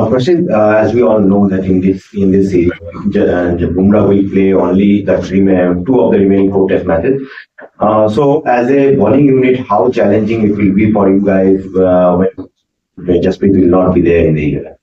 Prasid, as we all know that in this series, Bumrah will play only two of the remaining four Test matches. So, as a bowling unit, how challenging it will be for you guys when Jasprit will not be there in the year?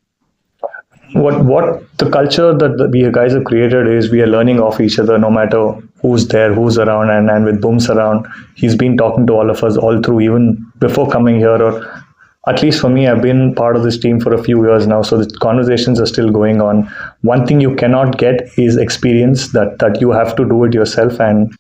What the culture that we guys have created is we are learning off each other no matter who's there, who's around, and with Booms around, he's been talking to all of us all through, even before coming here, or at least for me, I've been part of this team for a few years now, so the conversations are still going on. One thing you cannot get is experience, that you have to do it yourself. And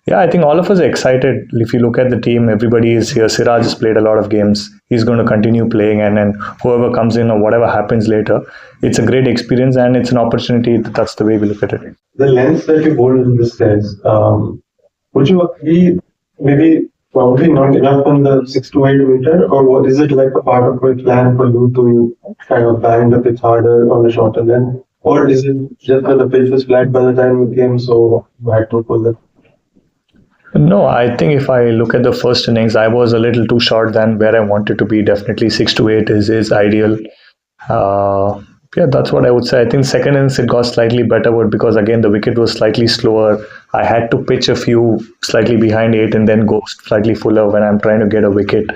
yeah, I think all of us are excited. If you look at the team, everybody is here. Siraj has played a lot of games. He's going to continue playing, and then whoever comes in or whatever happens later, it's a great experience and it's an opportunity. That's the way we look at it. The length that you hold in this test, would you agree maybe probably not enough on the 6 to 8 meter, or what is it like a part of a plan for you to kind of bang the pitch harder on the shorter length? Or is it just that the pitch was flat by the time you came, so you had to pull it? No, I think if I look at the first innings, I was a little too short than where I wanted to be. Definitely 6 to 8 is ideal. Yeah, that's what I would say. I think second innings it got slightly better, but because again the wicket was slightly slower, I had to pitch a few slightly behind 8 and then go slightly fuller when I'm trying to get a wicket.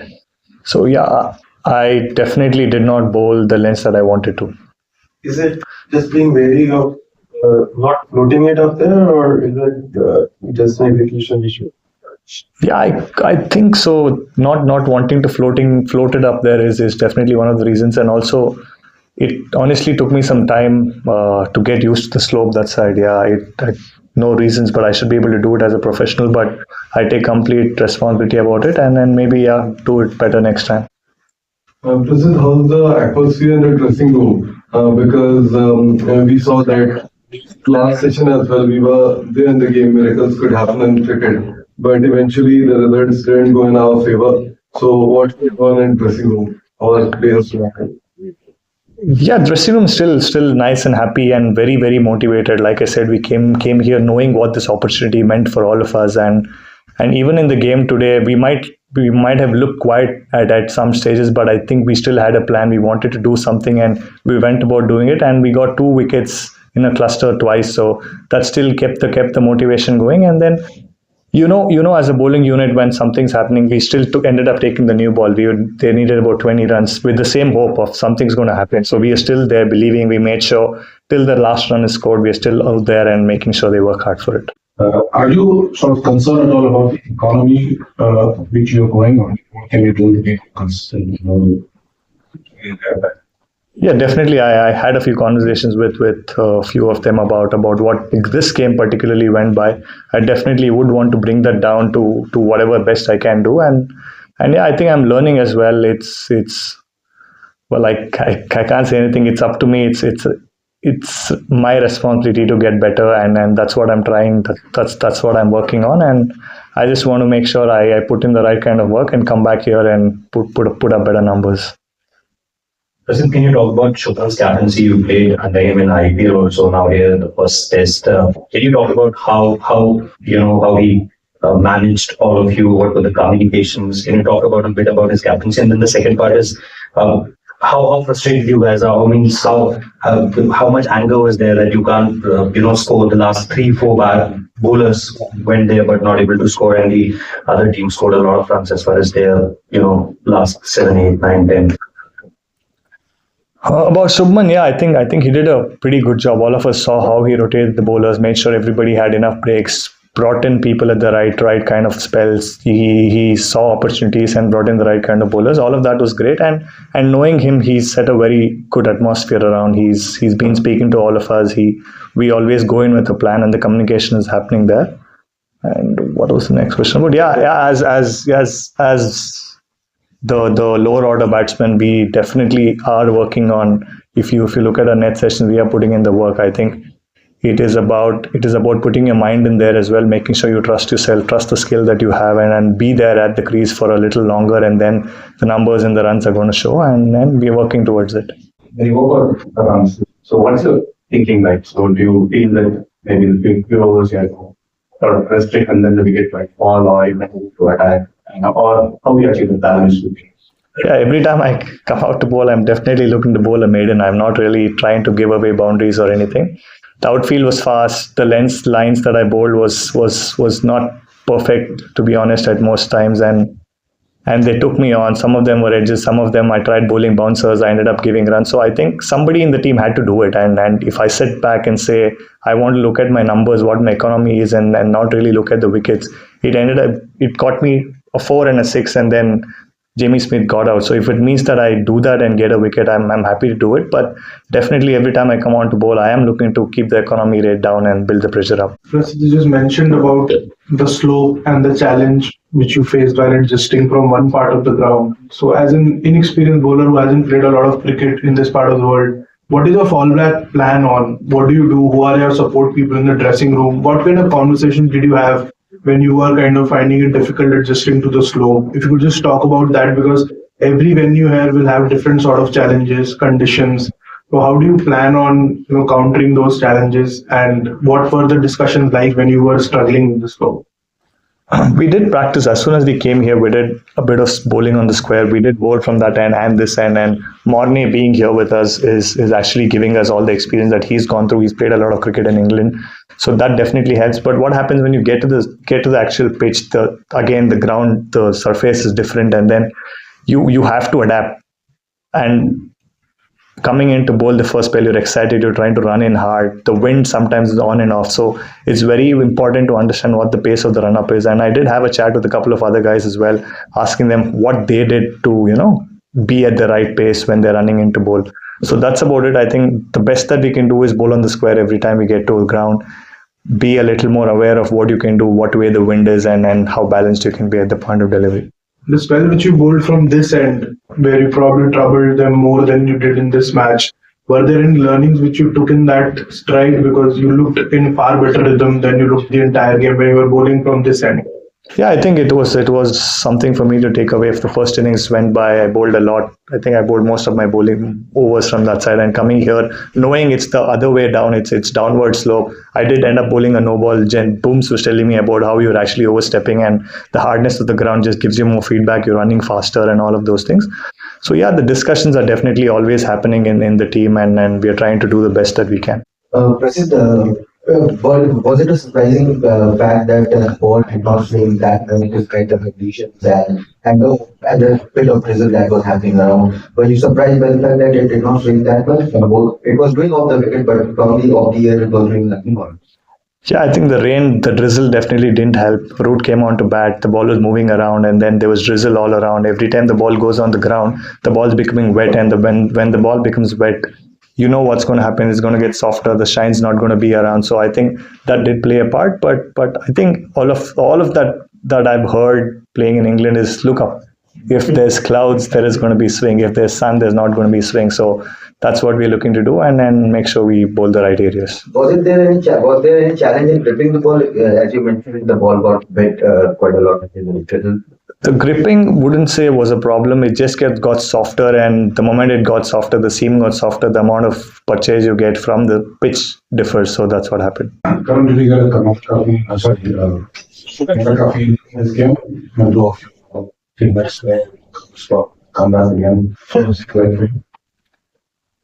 So yeah, I definitely did not bowl the lengths that I wanted to. Is it just being wary of not floating it up there, or is it just an execution issue? Yeah, I think so. Not wanting to float it up there is definitely one of the reasons, and also it honestly took me some time to get used to the slope that side. Yeah, no reasons, but I should be able to do it as a professional. But I take complete responsibility about it, and then maybe do it better next time. Prasidh, how's the atmosphere in the dressing room? Because we saw that last session as well, we were there in the game, miracles could happen in cricket, but eventually the results didn't go in our favor. So what's going on in dressing room or players to happen? Yeah, dressing room still nice and happy and very very motivated. Like I said, we came here knowing what this opportunity meant for all of us, and even in the game today, we might have looked quiet at some stages, but I think we still had a plan. We wanted to do something, and we went about doing it, and we got 2 wickets in a cluster twice. So that still kept the motivation going. And then you know, as a bowling unit, when something's happening, we still ended up taking the new ball. They needed about 20 runs with the same hope of something's going to happen. So we are still there believing. We made sure till the last run is scored, we are still out there and making sure they work hard for it. Are you sort of concerned at all about the economy which you're going on? What can you do to get consistent? Yeah, definitely. I had a few conversations with a few of them about what this game particularly went by. I definitely would want to bring that down to whatever best I can do, and yeah, I think I'm learning as well. It's well, I can't say anything. It's up to me. It's my responsibility to get better, and that's what I'm trying. That's what I'm working on, and I just want to make sure I put in the right kind of work and come back here and put up better numbers. Prasidh, can you talk about Shubham's captaincy? You played under him in IPL also, now here in the first test. Can you talk about how he managed all of you? What were the communications? Can you talk about a bit about his captaincy? And then the second part is how frustrated you guys are. I mean, how much anger was there that you can't score? The last 3-4 bowlers went there but not able to score, and the other team scored a lot of runs as far as their last 7, 8, 9, 10. About Shubman, yeah, I think he did a pretty good job. All of us saw how he rotated the bowlers, made sure everybody had enough breaks, brought in people at the right kind of spells. He saw opportunities and brought in the right kind of bowlers. All of that was great, and knowing him, he's set a very good atmosphere around. He's been speaking to all of us. We always go in with a plan, and the communication is happening there. And what was the next question? But yeah, as the lower order batsmen, we definitely are working on. If you look at our net sessions, we are putting in the work. I think it is about putting your mind in there as well, making sure you trust yourself, trust the skill that you have, and be there at the crease for a little longer, and then the numbers and the runs are going to show, and then we're working towards it. When you go for the runs, so what's your thinking like? So do you feel that maybe the few overs you have to sort of restrict and then the wicket might fall, or you might need to attack, or how do you achieve the balance? Yeah, every time I come out to bowl, I'm definitely looking to bowl a maiden. I'm not really trying to give away boundaries or anything. The outfield was fast. The lines that I bowled was not perfect, to be honest, at most times, and they took me on. Some of them were edges, some of them I tried bowling bouncers. I ended up giving runs. So I think somebody in the team had to do it. And if I sit back and say I want to look at my numbers, what my economy is, and not really look at the wickets, it got me a 4 and a 6, and then Jamie Smith got out. So if it means that I do that and get a wicket, I'm happy to do it. But definitely every time I come on to bowl, I am looking to keep the economy rate down and build the pressure up. Prasidh, you just mentioned about the slope and the challenge which you faced while adjusting from one part of the ground. So as an inexperienced bowler who hasn't played a lot of cricket in this part of the world, what is your fallback plan on? What do you do? Who are your support people in the dressing room? What kind of conversation did you have when you were kind of finding it difficult adjusting to the slope? If you could just talk about that, because every venue here will have different sort of challenges, conditions. So how do you plan on countering those challenges, and what were the discussions like when you were struggling with the slope? We did practice as soon as we came here. We did a bit of bowling on the square. We did bowl from that end and this end. And Mornay being here with us is actually giving us all the experience that he's gone through. He's played a lot of cricket in England, so that definitely helps. But what happens when you get to the actual pitch? The ground, the surface is different, and then you have to adapt. And coming into bowl the first spell, you're excited, you're trying to run in hard. The wind sometimes is on and off. So it's very important to understand what the pace of the run up is. And I did have a chat with a couple of other guys as well, asking them what they did to, be at the right pace when they're running into bowl. So that's about it. I think the best that we can do is bowl on the square every time we get to a ground. Be a little more aware of what you can do, what way the wind is, and how balanced you can be at the point of delivery. The spell which you bowled from this end, where you probably troubled them more than you did in this match, were there any learnings which you took in that stride, because you looked in far better rhythm than you looked the entire game when you were bowling from this end? Yeah, I think it was something for me to take away. If the first innings went by, I bowled a lot. I think I bowled most of my bowling overs from that side. And coming here, knowing it's the other way down, it's downward slope, I did end up bowling a no ball. Jen Booms was telling me about how you're actually overstepping, and the hardness of the ground just gives you more feedback. You're running faster and all of those things. So yeah, the discussions are definitely always happening in the team, and we are trying to do the best that we can. Prasidh, was it a surprising fact that Paul did not swing that many kind of conditions and the bit of drizzle that was happening around? Were you surprised by the fact that it did not swing that much? It was doing off the wicket, but probably off the air it was doing nothing more. Yeah, I think the drizzle definitely didn't help. Root came on to bat, the ball was moving around, and then there was drizzle all around. Every time the ball goes on the ground, the ball's becoming wet, and when the ball becomes wet, you know what's going to happen. It's going to get softer. The shine's not going to be around. So I think that did play a part. But I think all of that I've heard playing in England is look up. If there's clouds, there is going to be swing. If there's sun, there's not going to be swing. So that's what we're looking to do, and then make sure we bowl the right areas. Was there any challenge in gripping the ball? As you mentioned, the ball got wet quite a lot in the drizzle. The gripping wouldn't say was a problem. It just got softer, and the moment it got softer, the seam got softer, the amount of purchase you get from the pitch differs. So that's what happened. Currently,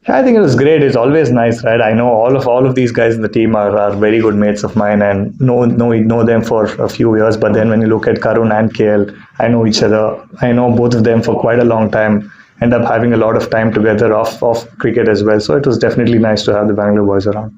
I think it was great. It's always nice, right? I know all of these guys in the team are very good mates of mine, and know them for a few years. But then when you look at Karun and KL, I know each other. I know both of them for quite a long time. End up having a lot of time together off cricket as well. So it was definitely nice to have the Bangalore boys around.